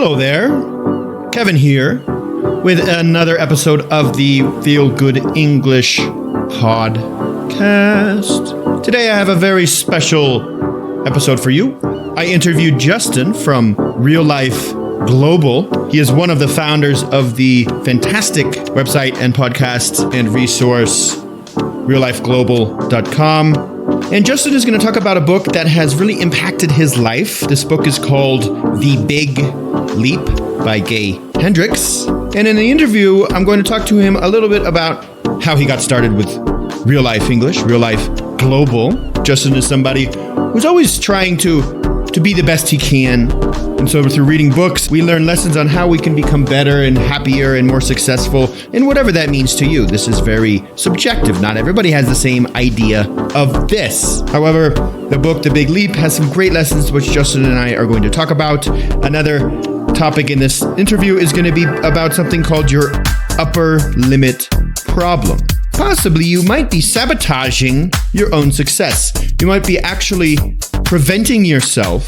Hello there, Kevin here with another episode of the Feel Good English podcast. Today I have a very special episode for you. I interviewed Justin from Real Life Global. He is one of the founders of the fantastic website and podcast and resource reallifeglobal.com. And Justin is going to talk about a book that has really impacted his life. This book is called The Big Leap by Gay Hendricks. And in the interview, I'm going to talk to him a little bit about how he got started with Real Life English, Real Life Global. Justin is somebody who's always trying to be the best he can. And so through reading books, we learn lessons on how we can become better and happier and more successful, and whatever that means to you. This is very subjective. Not everybody has the same idea of this. However, the book, The Big Leap, has some great lessons which Justin and I are going to talk about. Another topic in this interview is going to be about something called your upper limit problem. Possibly you might be sabotaging your own success. You might be actually preventing yourself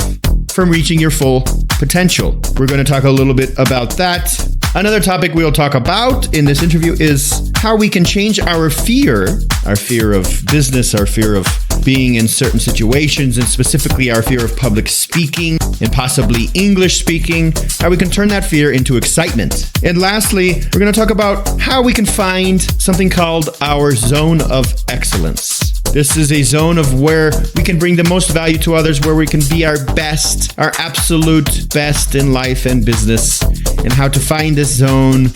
from reaching your full potential. We're going to talk a little bit about that. Another topic we'll talk about in this interview is how we can change our fear of business, our fear of being in certain situations, and specifically our fear of public speaking and possibly English speaking, how we can turn that fear into excitement. And lastly, we're going to talk about how we can find something called our zone of excellence. This is a zone of where we can bring the most value to others, where we can be our best, our absolute best in life and business, and how to find this zone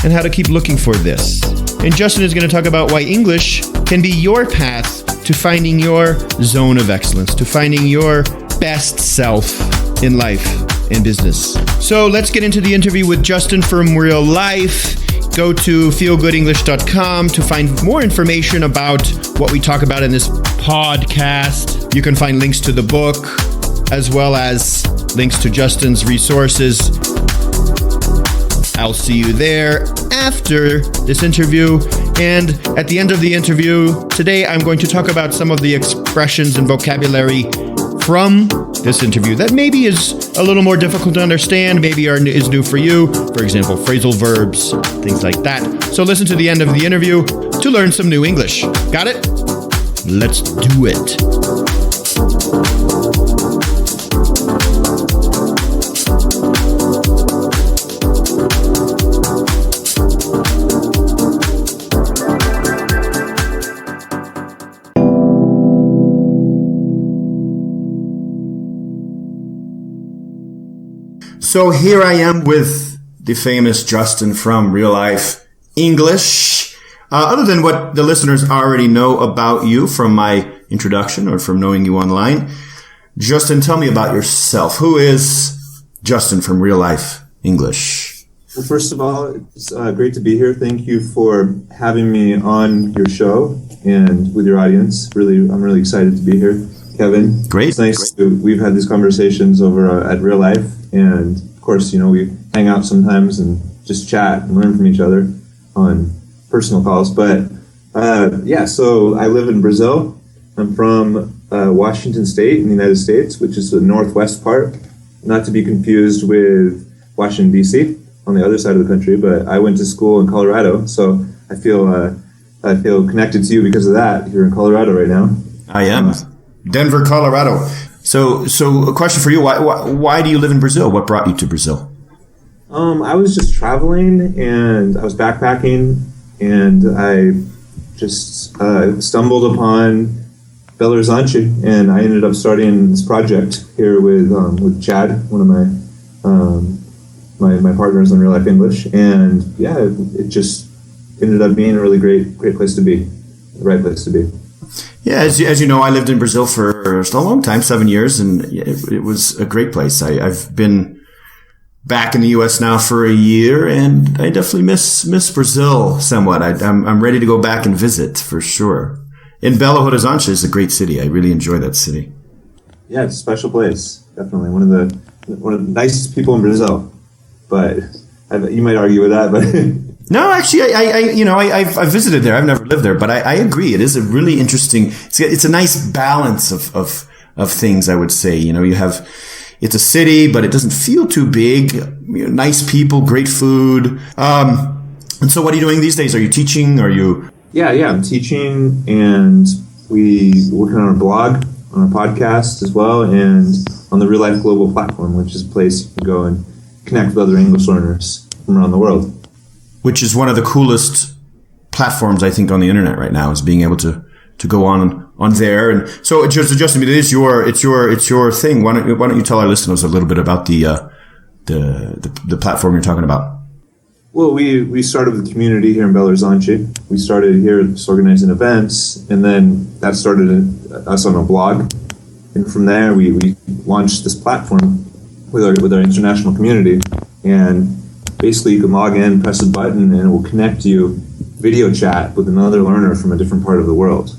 and how to keep looking for this. And Justin is going to talk about why English can be your path to finding your zone of excellence, to finding your best self in life and business. So let's get into the interview with Justin from Real Life. Go to feelgoodenglish.com to find more information about what we talk about in this podcast. You can find links to the book, as well as links to Justin's resources. I'll see you there after this interview. And at the end of the interview, today I'm going to talk about some of the expressions and vocabulary from this interview that maybe is a little more difficult to understand, maybe is new for you. For example, phrasal verbs, things like that. So listen to the end of the interview to learn some new English. Got it? Let's do it. So here I am with the famous Justin from Real Life English. Other than what the listeners already know about you from my introduction or from knowing you online, Justin, tell me about yourself. Who is Justin from Real Life English? Well, first of all, it's great to be here. Thank you for having me on your show and with your audience. I'm really excited to be here, Kevin. Great. It's nice. We've had these conversations over at Real Life. And of course, we hang out sometimes and just chat and learn from each other on personal calls. But so I live in Brazil. I'm from Washington State in the United States, which is the northwest part, not to be confused with Washington, D.C. on the other side of the country. But I went to school in Colorado, so I feel connected to you because of that. You're in Colorado right now. I am. Denver, Colorado. So a question for you. Why do you live in Brazil? What brought you to Brazil? I was just traveling and I was backpacking and I just stumbled upon Belo Horizonte and I ended up starting this project here with Chad, one of my partners on Real Life English. And yeah, it just ended up being a really great place to be, the right place to be. Yeah, as you know, I lived in Brazil for a long time, 7 years, and it was a great place. I've been back in the U.S. now for a year, and I definitely miss Brazil somewhat. I'm ready to go back and visit for sure. And Belo Horizonte is a great city. I really enjoy that city. Yeah, it's a special place. Definitely one of the nicest people in Brazil. But you might argue with that, but. No, actually, I've visited there. I've never lived there, but I agree. It is a really interesting. It's a nice balance of things. I would say. You have it's a city, but it doesn't feel too big. Nice people, great food. And so what are you doing these days? Are you teaching? Are you? Yeah, I'm teaching, and we working on a blog, on a podcast as well, and on the Real Life Global platform, which is a place you can go and connect with other English learners from around the world. Which is one of the coolest platforms, I think, on the internet right now, is being able to go on there. And so, Justin, it is it's your thing. Why don't you tell our listeners a little bit about the platform you're talking about? Well, we started with the community here in Belo Horizonte. We started here just organizing events, and then that started us on a blog. And from there, we launched this platform with our international community. And basically, you can log in, press a button, and it will connect you video chat with another learner from a different part of the world.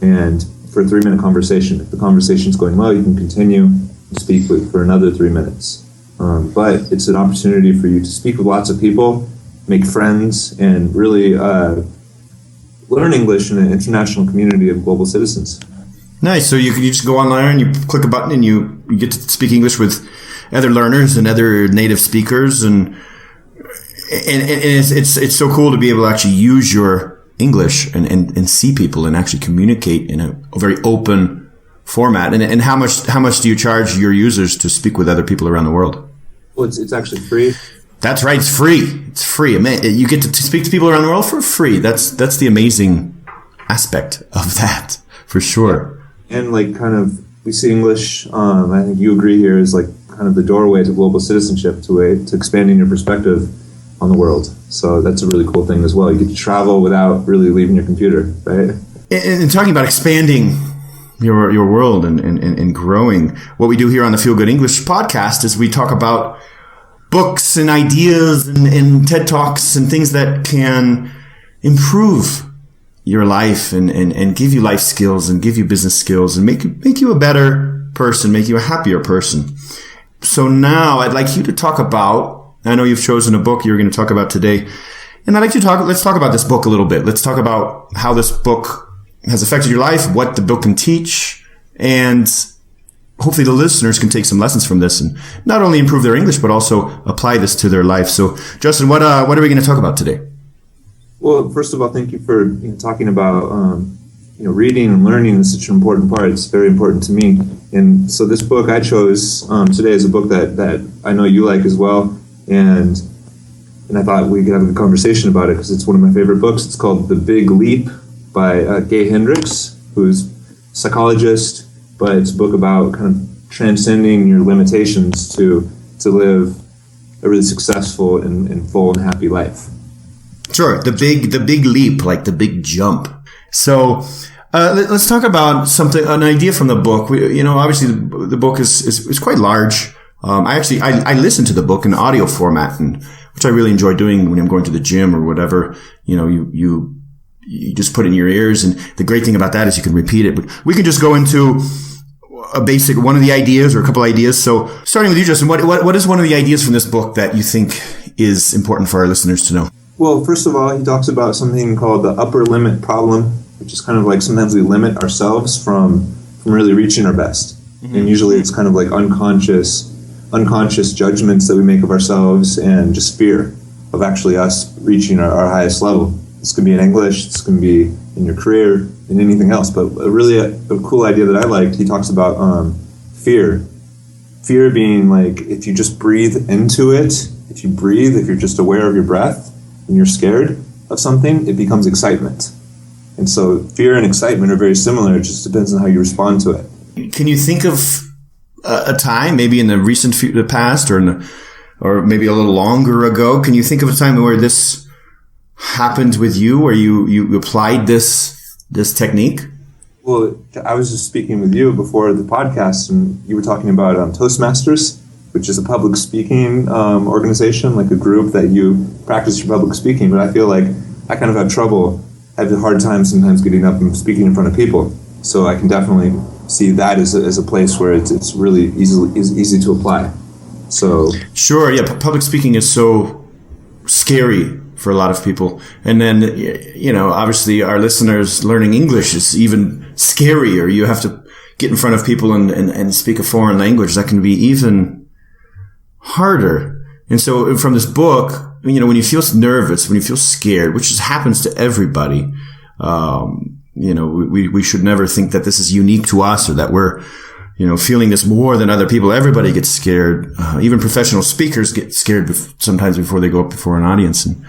And for a 3-minute conversation, if the conversation's going well, you can continue to speak for another 3 minutes. But it's an opportunity for you to speak with lots of people, make friends, and really learn English in an international community of global citizens. Nice. So you just go online, you click a button, and you get to speak English with other learners and other native speakers, and it's so cool to be able to actually use your English and see people and actually communicate in a very open format. And how much do you charge your users to speak with other people around the world? Well, it's actually free. That's right. It's free. It's free. You get to speak to people around the world for free. That's the amazing aspect of that, for sure. And we see English, I think you agree here, is kind of the doorway to global citizenship, to expanding your perspective on the world. So that's a really cool thing as well. You get to travel without really leaving your computer, right? And talking about expanding your world and growing, what we do here on the Feel Good English podcast is we talk about books and ideas and TED Talks and things that can improve your life and give you life skills and give you business skills and make you a better person, make you a happier person. So now I'd like you to talk about, I know you've chosen a book you're going to talk about today, and I'd like you to let's talk about this book a little bit. Let's talk about how this book has affected your life, what the book can teach, and hopefully the listeners can take some lessons from this and not only improve their English, but also apply this to their life. So Justin, what are we going to talk about today? Well, first of all, thank you for talking about reading and learning is such an important part. It's very important to me. And so this book I chose today is a book that I know you like as well. And I thought we could have a good conversation about it because it's one of my favorite books. It's called The Big Leap by Gay Hendricks, who's a psychologist, but it's a book about kind of transcending your limitations to live a really successful and full and happy life. Sure, the big leap, like the big jump. So let's talk about an idea from the book. Obviously the book is quite large. I listen to the book in audio format, which I really enjoy doing when I'm going to the gym or whatever. You just put it in your ears, and the great thing about that is you can repeat it. But we can just go into one of the ideas or a couple ideas. So starting with you, Justin, what is one of the ideas from this book that you think is important for our listeners to know? Well, first of all, he talks about something called the upper limit problem, which is kind of like sometimes we limit ourselves from really reaching our best. Mm-hmm. And usually it's kind of like unconscious judgments that we make of ourselves and just fear of actually us reaching our highest level. This could be in English, this can be in your career, in anything else. But a cool idea that I liked, he talks about fear. Fear being like if you just breathe into it, if you're just aware of your breath, when you're scared of something, it becomes excitement. And so fear and excitement are very similar. It just depends on how you respond to it. Can you think of a time, maybe in the recent past or maybe a little longer ago, can you think of a time where this happened with you, where you applied this technique? Well, I was just speaking with you before the podcast, and you were talking about Toastmasters, which is a public speaking organization, like a group that you practice your public speaking. But I feel like I kind of have a hard time sometimes getting up and speaking in front of people. So I can definitely see that as a place where it's really easy to apply. So sure, yeah, public speaking is so scary for a lot of people. And then, obviously our listeners learning English is even scarier. You have to get in front of people and speak a foreign language, that can be even harder. And so from this book, when you feel nervous, when you feel scared, which just happens to everybody, we should never think that this is unique to us or that we're, feeling this more than other people. Everybody gets scared. Even professional speakers get scared sometimes before they go up before an audience. And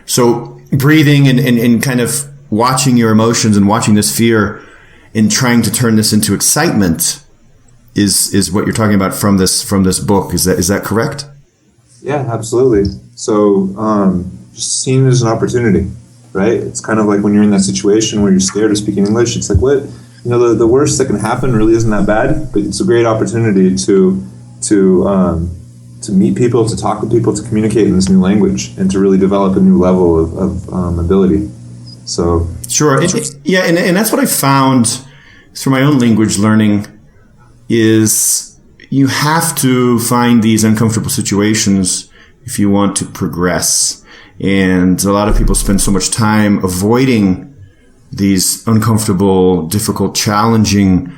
so breathing and kind of watching your emotions and watching this fear and trying to turn this into excitement is what you're talking about from this book. Is that correct? Yeah, absolutely. So just seeing it as an opportunity, right? It's kind of like when you're in that situation where you're scared of speaking English. It's like, what? The worst that can happen really isn't that bad, but it's a great opportunity to meet people, to talk with people, to communicate in this new language, and to really develop a new level of ability. So sure, and that's what I found through my own language learning is you have to find these uncomfortable situations if you want to progress. And a lot of people spend so much time avoiding these uncomfortable, difficult, challenging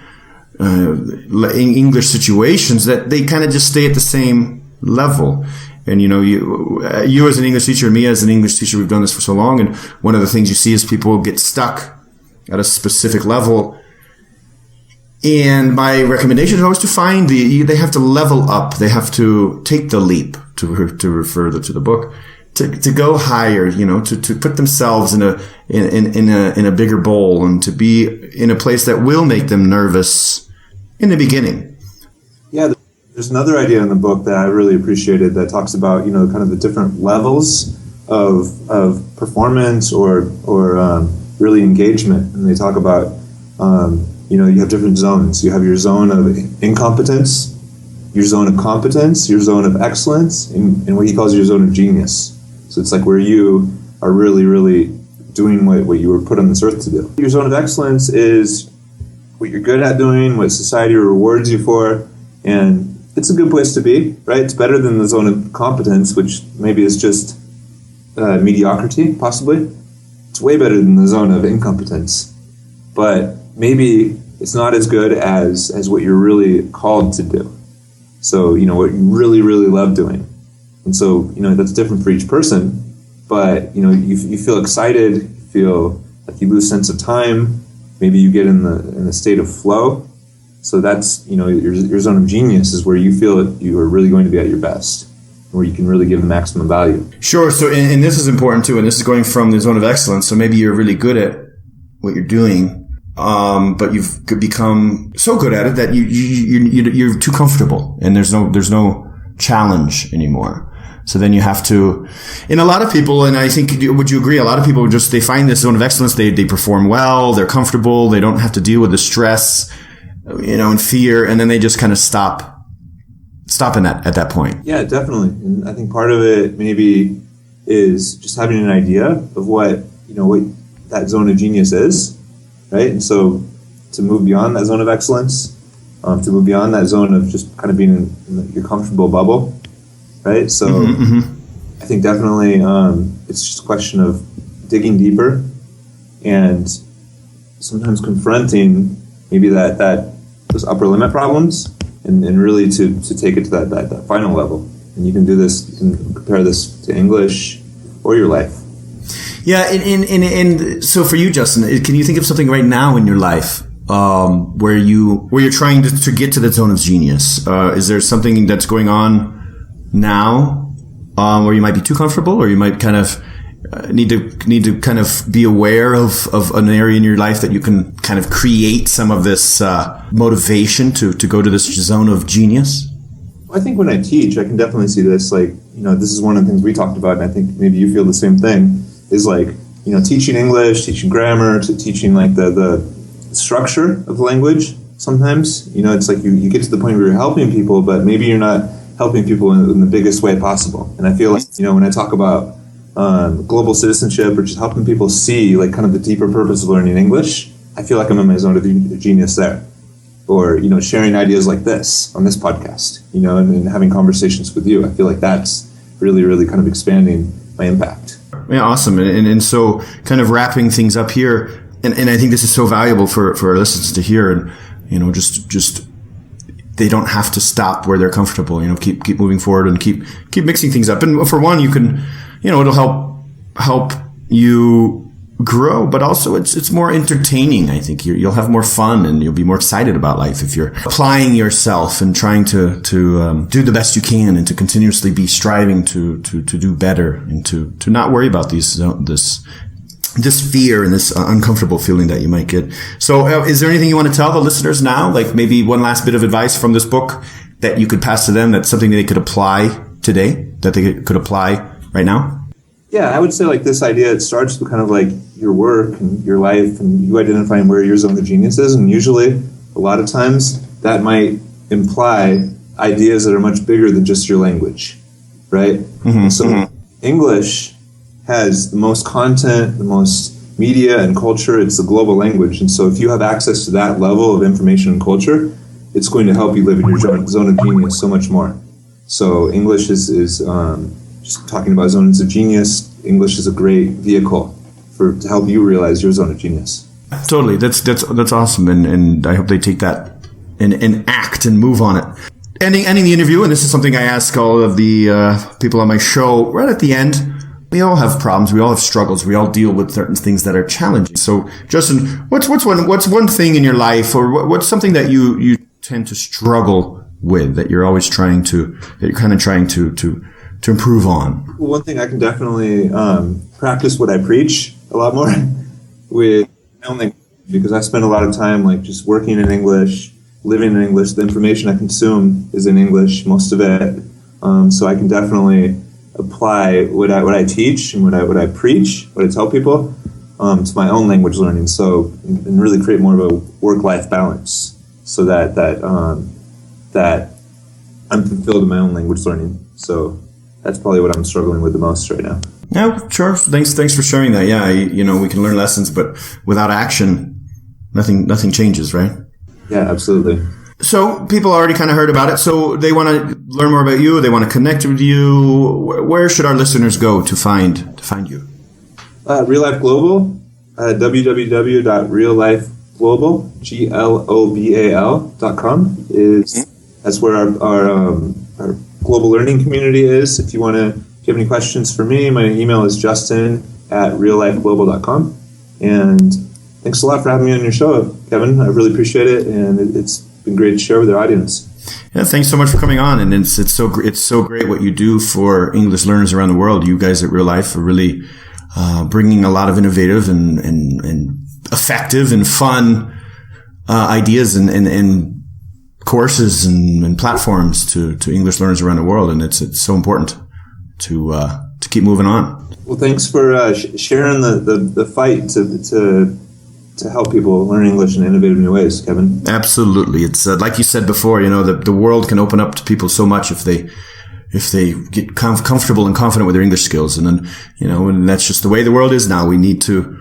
English situations that they kind of just stay at the same level. And, you as an English teacher, me as an English teacher, we've done this for so long. And one of the things you see is people get stuck at a specific level. And my recommendation is always to find they have to level up. They have to take the leap, to refer to the book, to go higher, to put themselves in a bigger bowl and to be in a place that will make them nervous in the beginning. Yeah, there's another idea in the book that I really appreciated that talks about, kind of the different levels of performance or really engagement. And they talk about, you have different zones. You have your zone of incompetence, your zone of competence, your zone of excellence, and what he calls your zone of genius. So it's like where you are really, really doing what you were put on this earth to do. Your zone of excellence is what you're good at doing, what society rewards you for, and it's a good place to be, right? It's better than the zone of competence, which maybe is just mediocrity, possibly. It's way better than the zone of incompetence, but maybe it's not as good as what you're really called to do. So, what you really, really love doing. And so, that's different for each person, but, you feel excited, you feel like you lose sense of time, maybe you get in the state of flow. So that's, your zone of genius is where you feel that you are really going to be at your best, where you can really give the maximum value. Sure. So, and this is important too, and this is going from the zone of excellence. So maybe you're really good at what you're doing, but you've become so good at it that you're too comfortable, and there's no challenge anymore. So then you have to, and a lot of people, and I think, would you agree, a lot of people they find this zone of excellence, they perform well, they're comfortable, they don't have to deal with the stress, and fear, and then they just kind of stop in at that point. Yeah, definitely. And I think part of it maybe is just having an idea of what that zone of genius is, right? And so to move beyond that zone of excellence, to move beyond that zone of just kind of being in your comfortable bubble, right? So I think definitely it's just a question of digging deeper and sometimes confronting maybe those upper limit problems and really to take it to that final level. And you can do this, you can compare this to English or your life. Yeah, and so for you, Justin, can you think of something right now in your life where you're trying to get to the zone of genius? Is there something that's going on now where you might be too comfortable, or you might kind of need to kind of be aware of an area in your life that you can kind of create some of this motivation to go to this zone of genius? I think when I teach, I can definitely see this. Like, this is one of the things we talked about, and I think maybe you feel the same thing, is like, teaching English, teaching grammar, to teaching like the structure of the language. Sometimes, it's like you get to the point where you're helping people, but maybe you're not helping people in the biggest way possible. And I feel like, when I talk about global citizenship or just helping people see like kind of the deeper purpose of learning English, I feel like I'm in my zone of genius there. Or, sharing ideas like this on this podcast, and having conversations with you. I feel like that's really, really kind of expanding my impact. Yeah, awesome. And so kind of wrapping things up here, and I think this is so valuable for our listeners to hear. And, just they don't have to stop where they're comfortable. Keep moving forward and keep mixing things up. And for one, you can, it'll help you grow, but also it's more entertaining. I think you'll have more fun and you'll be more excited about life if you're applying yourself and trying to do the best you can and to continuously be striving to do better and to not worry about this fear and this uncomfortable feeling that you might get. So is there anything you want to tell the listeners now? Like maybe one last bit of advice from this book that you could pass to them, that's something they could apply today, that they could apply right now? Yeah, I would say like this idea, it starts with kind of like your work and your life and you identifying where your zone of genius is. And usually, a lot of times, that might imply ideas that are much bigger than just your language, right? English has the most content, the most media and culture. It's a global language. And so if you have access to that level of information and culture, it's going to help you live in your zone of genius so much more. So English is just talking about zones of genius, English is a great vehicle to help you realize your zone of genius. Totally. That's awesome. And I hope they take that and act and move on it. Ending the interview, and this is something I ask all of the people on my show right at the end. We all have problems. We all have struggles. We all deal with certain things that are challenging. So, Justin, what's one thing in your life, or what's something that you tend to struggle with, that you're always trying to improve on? Well, one thing I can definitely practice what I preach a lot more with my own language, because I spend a lot of time like just working in English, living in English. The information I consume is in English, most of it. So I can definitely apply what I teach and what I preach, what I tell people, to my own language learning. So and really create more of a work-life balance, so that I'm fulfilled in my own language learning. So that's probably what I'm struggling with the most right now. Yeah, sure. Thanks for sharing that. Yeah, we can learn lessons, but without action, nothing changes, right? Yeah, absolutely. So people already kind of heard about it. So they want to learn more about you. They want to connect with you. Where should our listeners go to find you? Real Life Global, www.realLifeGlobal.com that's where our global learning community is. If you have any questions for me, my email is justin@reallifeglobal.com. And thanks a lot for having me on your show, Kevin. I really appreciate it, and it's been great to share with our audience. Yeah, thanks so much for coming on. And it's so great what you do for English learners around the world. You guys at Real Life are really bringing a lot of innovative and effective and fun ideas and courses and platforms to English learners around the world, and it's so important to keep moving on. Well, thanks for sharing the fight to help people learn English in innovative new ways, Kevin. Absolutely, it's like you said before. The world can open up to people so much if they get comfortable and confident with their English skills, and then and that's just the way the world is now. We need to.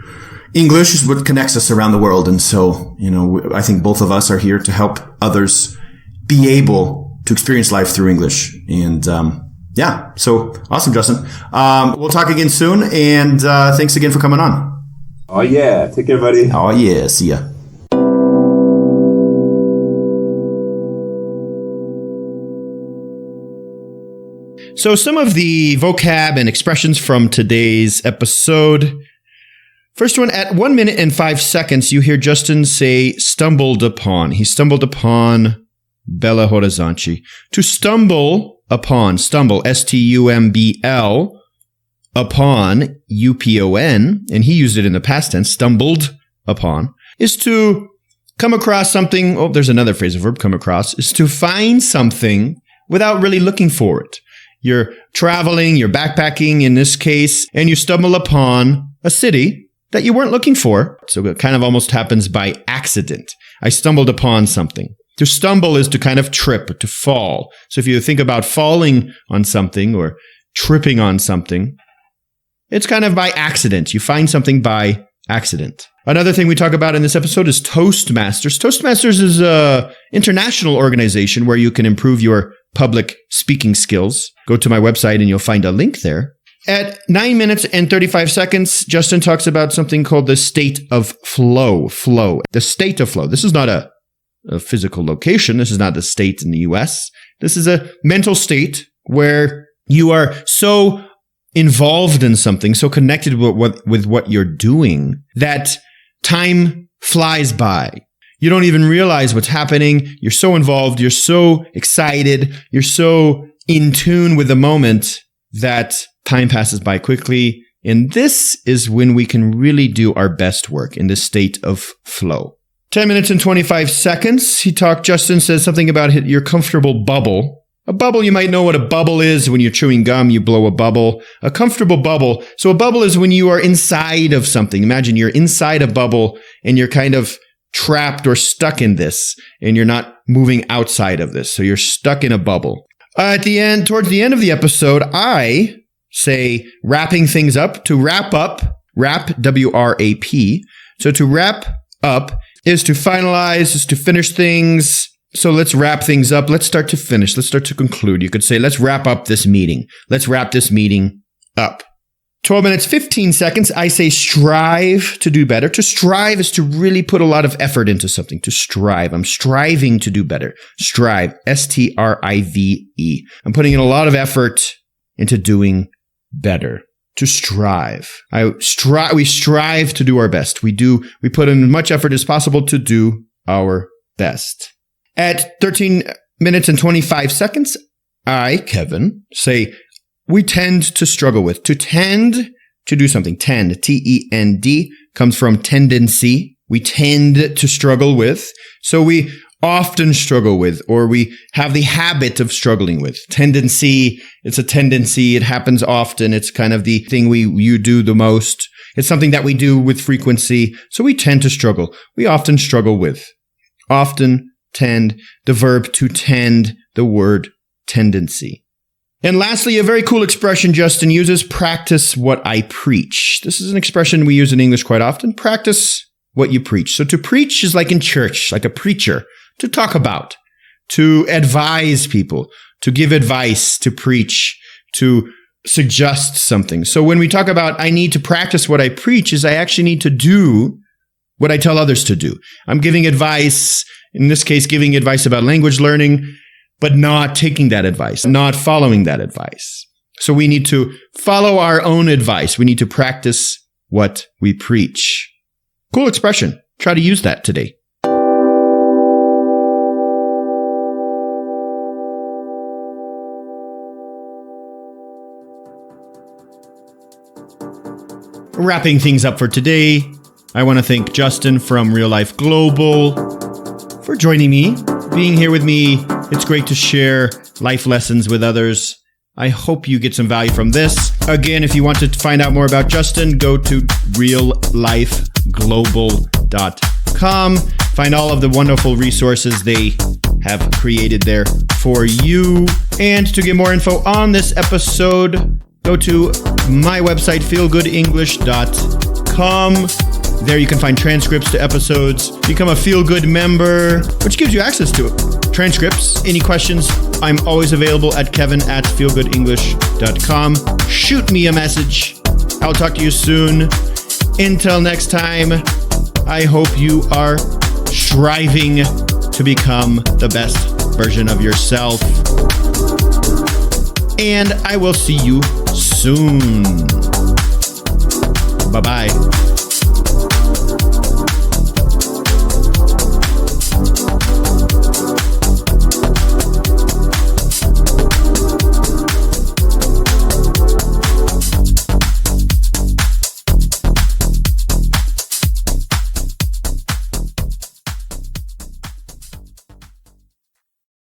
English is what connects us around the world. And so, I think both of us are here to help others be able to experience life through English. And, so awesome, Justin. We'll talk again soon. And, thanks again for coming on. Oh yeah. Take care, buddy. Oh yeah. See ya. So some of the vocab and expressions from today's episode. First one, at 1 minute and 5 seconds, you hear Justin say stumbled upon. He stumbled upon Belo Horizonte. To stumble upon, stumble, S-T-U-M-B-L, upon, U-P-O-N, and he used it in the past tense, stumbled upon, is to come across something. Oh, there's another phrasal verb, come across, is to find something without really looking for it. You're traveling, you're backpacking in this case, and you stumble upon a city that you weren't looking for. So it kind of almost happens by accident. I stumbled upon something. To stumble is to kind of trip, to fall. So if you think about falling on something or tripping on something, it's kind of by accident. You find something by accident. Another thing we talk about in this episode is Toastmasters. Toastmasters is an international organization where you can improve your public speaking skills. Go to my website and you'll find a link there. At 9 minutes and 35 seconds, Justin talks about something called the state of flow. The state of flow. This is not a a physical location. This is not the state in the US. This is a mental state where you are so involved in something, so connected with what you're doing, that time flies by. You don't even realize what's happening. You're so involved. You're so excited. You're so in tune with the moment that time passes by quickly. And this is when we can really do our best work, in this state of flow. 10 minutes and 25 seconds. Justin says something about your comfortable bubble. A bubble, you might know what a bubble is. When you're chewing gum, you blow a bubble. A comfortable bubble. So a bubble is when you are inside of something. Imagine you're inside a bubble and you're kind of trapped or stuck in this, and you're not moving outside of this. So you're stuck in a bubble. Towards the end of the episode, I say wrapping things up. To wrap up, wrap, W-R-A-P. So to wrap up is to finalize, is to finish things. So let's wrap things up. Let's start to finish. Let's start to conclude. You could say, let's wrap up this meeting. Let's wrap this meeting up. 12 minutes, 15 seconds. I say strive to do better. To strive is to really put a lot of effort into something. To strive. I'm striving to do better. Strive. S-T-R-I-V-E. I'm putting in a lot of effort into doing better. To strive. We strive to do our best. We put in as much effort as possible to do our best. At 13 minutes and 25 seconds, I, Kevin, say we tend to struggle with. To tend to do something. Tend, T-E-N-D, comes from tendency. We tend to struggle with. So we often struggle with, or we have the habit of struggling with. Tendency, it's a tendency. It happens often. It's kind of the thing you do the most. It's something that we do with frequency. So we tend to struggle. We often struggle with. Often, tend, the verb to tend, the word tendency. And lastly, a very cool expression Justin uses, practice what I preach. This is an expression we use in English quite often. Practice what you preach. So to preach is like in church, like a preacher, to talk about, to advise people, to give advice, to preach, to suggest something. So when we talk about I need to practice what I preach, is I actually need to do what I tell others to do. I'm giving advice, in this case, giving advice about language learning, but not taking that advice, not following that advice. So we need to follow our own advice. We need to practice what we preach. Cool expression. Try to use that today. Wrapping things up for today, I want to thank Justin from Real Life Global for joining me, being here with me. It's great to share life lessons with others. I hope you get some value from this. Again, if you want to find out more about Justin, go to reallifeglobal.com. Find all of the wonderful resources they have created there for you. And to get more info on this episode, go to my website, feelgoodenglish.com. There you can find transcripts to episodes. Become a Feel Good member, which gives you access to transcripts. Any questions, I'm always available at kevin@feelgoodenglish.com. Shoot me a message. I'll talk to you soon. Until next time, I hope you are striving to become the best version of yourself. And I will see you soon. Bye-bye.